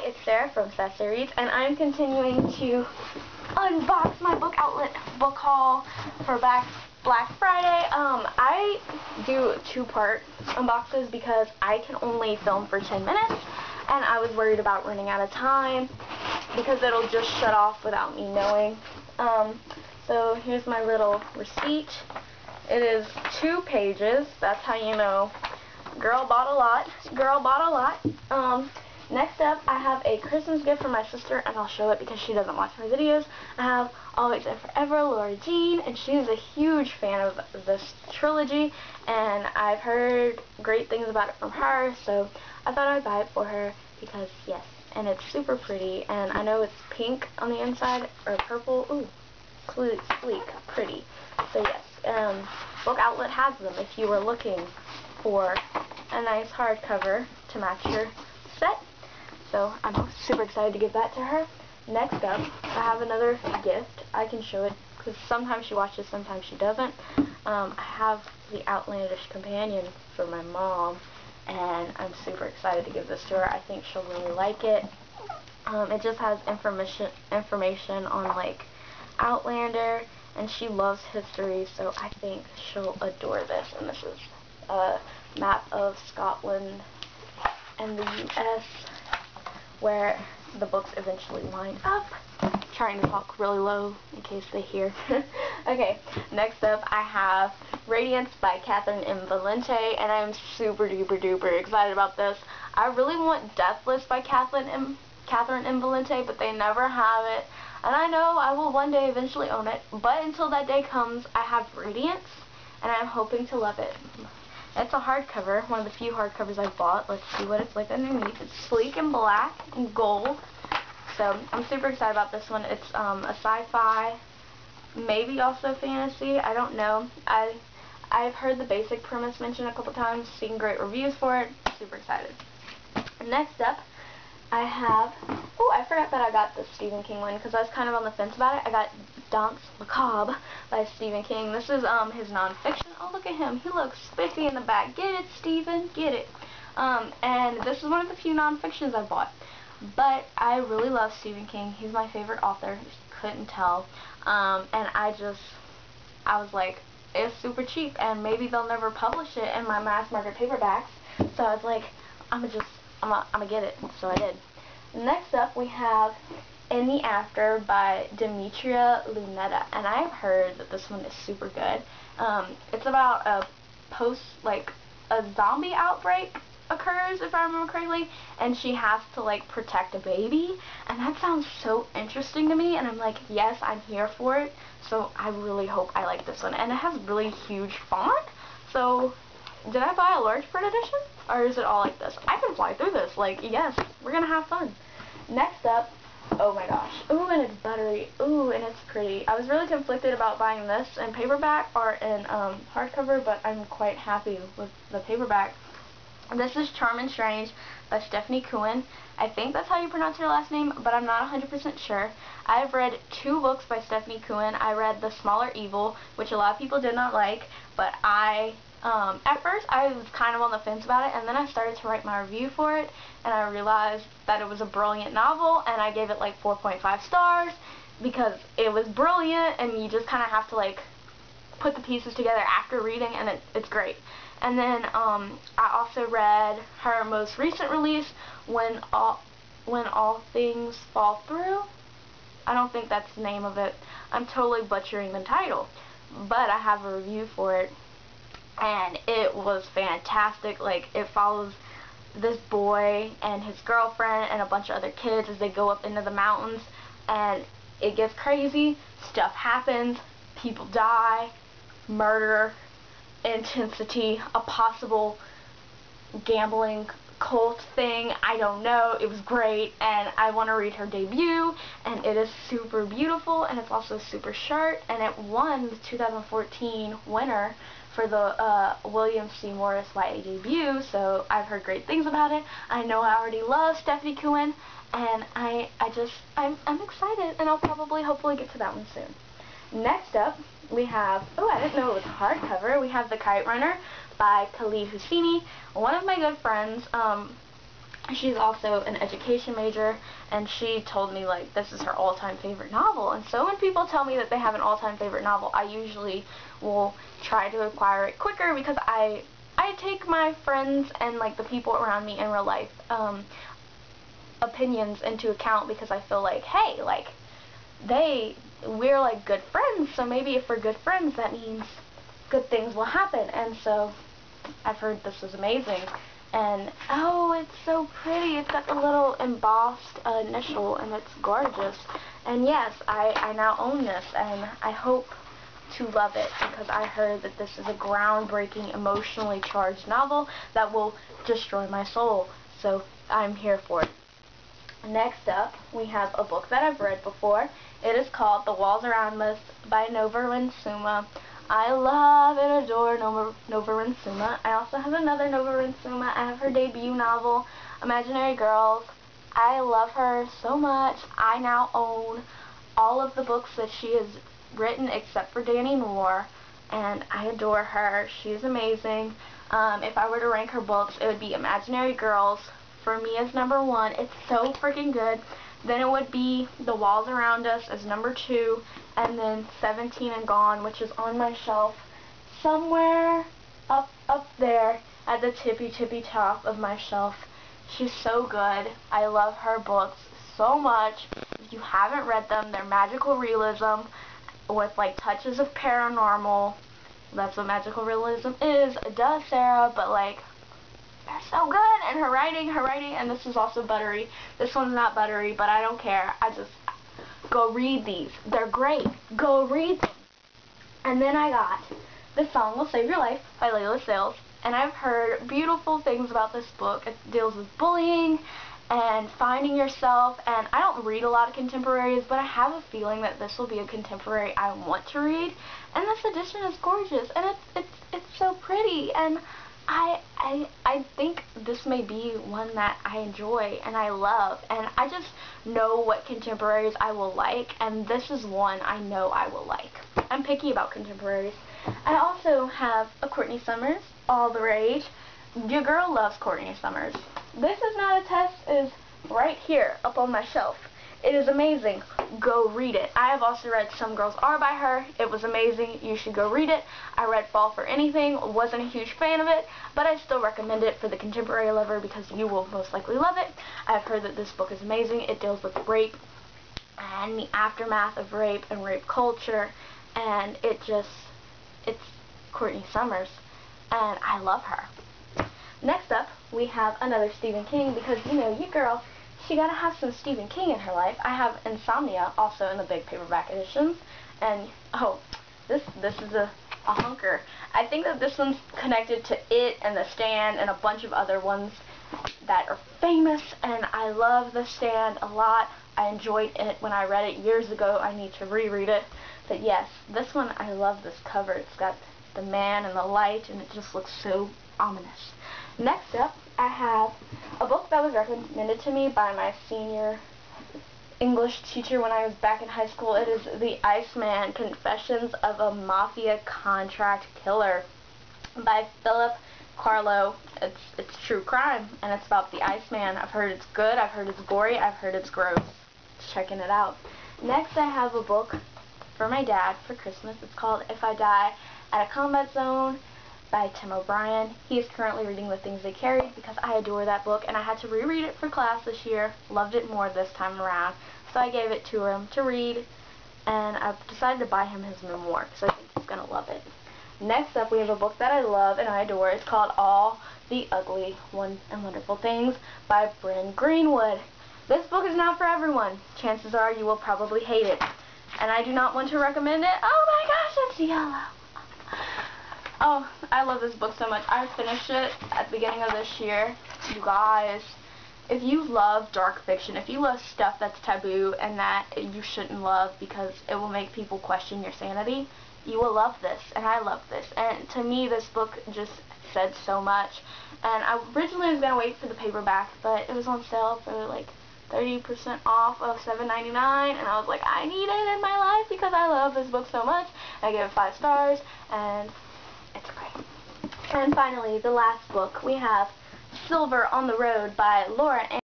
it's Sarah from Sassy Reads, and I'm continuing to unbox my book outlet book haul for Black Friday. I do two-part unboxes because I can only film for 10 minutes, and I was worried about running out of time because it'll just shut off without me knowing. So here's my little receipt. It is 2 pages. That's how you know girl bought a lot. Girl bought a lot. Next up, I have a Christmas gift from my sister, and I'll show it because she doesn't watch my videos. I have Always and Forever, Laura Jean, and she's a huge fan of this trilogy, and I've heard great things about it from her, so I thought I'd buy it for her because, yes, and it's super pretty, and I know it's pink on the inside, or purple. Ooh, sleek, pretty. So yes, Book Outlet has them if you were looking for a nice hardcover to match your set. So I'm super excited to give that to her. Next up, I have another gift. I can show it because sometimes she watches, sometimes she doesn't. I have the Outlandish Companion for my mom, and I'm super excited to give this to her. I think she'll really like it. It just has information on like Outlander, and she loves history, so I think she'll adore this. And this is a map of Scotland and the U.S. where the books eventually wind up. I'm trying to talk really low in case they hear. Okay, next up I have Radiance by Catherynne M. Valente, and I'm super duper excited about this. I really want Deathless by Catherynne M. Valente, but they never have it. And I know I will one day eventually own it, but until that day comes, I have Radiance, and I'm hoping to love it. It's a hardcover, one of the few hardcovers I've bought. Let's see what it's like underneath. It's sleek and black and gold. So I'm super excited about this one. It's a sci-fi, maybe also fantasy. I don't know. I've heard the basic premise mentioned a couple times, seen great reviews for it. Super excited. Next up, I have, oh, I forgot that I got the Stephen King one because I was kind of on the fence about it. I got Danse Macabre by Stephen King. This is his nonfiction. Oh, look at him. He looks spiffy in the back. Get it, Stephen. Get it. And this is one of the few nonfictions I bought. But I really love Stephen King. He's my favorite author. You couldn't tell. And I was like, it's super cheap, and maybe they'll never publish it in my mass market paperbacks. So I was like, I'm gonna get it. So I did. Next up, we have In the After by Demetria Lunetta, and I've heard that this one is super good. It's about a zombie outbreak occurs, if I remember correctly, and she has to like protect a baby, and that sounds so interesting to me, and I'm like, yes, I'm here for it. So I really hope I like this one, and it has really huge font. So did I buy a large print edition, or is it all like this? I can fly through this. Like, yes, we're gonna have fun. Next up, oh my gosh, ooh, and it's buttery, ooh, and it's pretty. I was really conflicted about buying this in paperback or in hardcover, but I'm quite happy with the paperback. This is Charming Strange by Stephanie Cooan. I think that's how you pronounce her last name, but I'm not 100% sure. I've read 2 books by Stephanie Cooan. I read The Smaller Evil, which a lot of people did not like, but at first I was kind of on the fence about it, and then I started to write my review for it, and I realized that it was a brilliant novel, and I gave it like 4.5 stars because it was brilliant, and you just kind of have to like put the pieces together after reading, and it's great. And then I also read her most recent release, When All Things Fall Through. I don't think that's the name of it. I'm totally butchering the title, but I have a review for it, and it was fantastic. Like, it follows this boy and his girlfriend and a bunch of other kids as they go up into the mountains, and it gets crazy. Stuff happens. People die. Murder. Intensity. A possible gambling cult thing. I don't know. It was great, and I want to read her debut, and it is super beautiful, and it's also super short, and it won the 2014 winner for the William C. Morris YA debut, so I've heard great things about it. I know I already love Stephanie Cooan, and I'm excited, and I'll probably hopefully get to that one soon. Next up, we have, oh, I didn't know it was hardcover. We have The Kite Runner by Khaled Hosseini. One of my good friends she's also an education major, and she told me, like, this is her all-time favorite novel. And so when people tell me that they have an all-time favorite novel, I usually will try to acquire it quicker, because I take my friends and, like, the people around me in real life opinions into account, because I feel like, hey, like, we're like good friends, so maybe if we're good friends, that means good things will happen. And so I've heard this was amazing. And oh, it's so pretty. It's got the little embossed initial, and it's gorgeous. And yes, I now own this, and I hope to love it, because I heard that this is a groundbreaking, emotionally charged novel that will destroy my soul. So I'm here for it. Next up, we have a book that I've read before. It is called The Walls Around Us by Nova Rinsuma. I love and adore Nova Rinsuma. I also have another Nova Rinsuma. I have her debut novel, Imaginary Girls. I love her so much. I now own all of the books that she has written except for Danny Noir, and I adore her. She's amazing. If I were to rank her books, it would be Imaginary Girls for me as number 1. It's so freaking good. Then it would be The Walls Around Us as number 2, and then 17 and Gone, which is on my shelf somewhere up there at the tippy top of my shelf. She's so good. I love her books so much. If you haven't read them, they're magical realism with like touches of paranormal. That's what magical realism is. Duh, Sarah, but like, they're so good. And her writing, and this is also buttery. This one's not buttery, but I don't care. I just, go read these. They're great. Go read them. And then I got The Song Will Save Your Life by Layla Sales. And I've heard beautiful things about this book. It deals with bullying and finding yourself, and I don't read a lot of contemporaries, but I have a feeling that this will be a contemporary I want to read. And this edition is gorgeous, and it's so pretty, and I think this may be one that I enjoy and I love, and I just know what contemporaries I will like, and this is one I know I will like. I'm picky about contemporaries. I also have a Courtney Summers, All the Rage. Your girl loves Courtney Summers. This Is Not a Test is right here up on my shelf. It is amazing. Go read it. I have also read Some Girls Are by her. It was amazing. You should go read it. I read Fall for Anything. Wasn't a huge fan of it, but I still recommend it for the contemporary lover, because you will most likely love it. I've heard that this book is amazing. It deals with rape and the aftermath of rape and rape culture, and it's Courtney Summers, and I love her. Next up, we have another Stephen King, because, you know, your girl, she gotta have some Stephen King in her life. I have Insomnia, also in the big paperback editions, and, oh, this is a hunker. I think that this one's connected to It and The Stand and a bunch of other ones that are famous, and I love The Stand a lot. I enjoyed it when I read it years ago. I need to reread it. But yes, this one, I love this cover. It's got the man and the light, and it just looks so ominous. Next up, I have a book that was recommended to me by my senior English teacher when I was back in high school. It is The Iceman: Confessions of a Mafia Contract Killer by Philip Carlo. It's true crime, and it's about the Iceman. I've heard it's good, I've heard it's gory, I've heard it's gross. Checking it out. Next, I have a book for my dad for Christmas. It's called If I Die at a Combat Zone by Tim O'Brien. He is currently reading The Things They Carried, because I adore that book, and I had to reread it for class this year. Loved it more this time around, so I gave it to him to read, and I've decided to buy him his memoir, because I think he's going to love it. Next up, we have a book that I love and I adore. It's called All the Ugly and Wonderful Things by Bryn Greenwood. This book is not for everyone. Chances are you will probably hate it, and I do not want to recommend it. Oh my gosh, it's yellow. Oh, I love this book so much. I finished it at the beginning of this year. You guys, if you love dark fiction, if you love stuff that's taboo and that you shouldn't love because it will make people question your sanity, you will love this, and I love this. And to me, this book just said so much. And I originally was going to wait for the paperback, but it was on sale for like 30% off of $7.99, and I was like, I need it in my life because I love this book so much. I gave it 5 stars, and it's great. And finally, the last book, we have Silver on the Road by Laura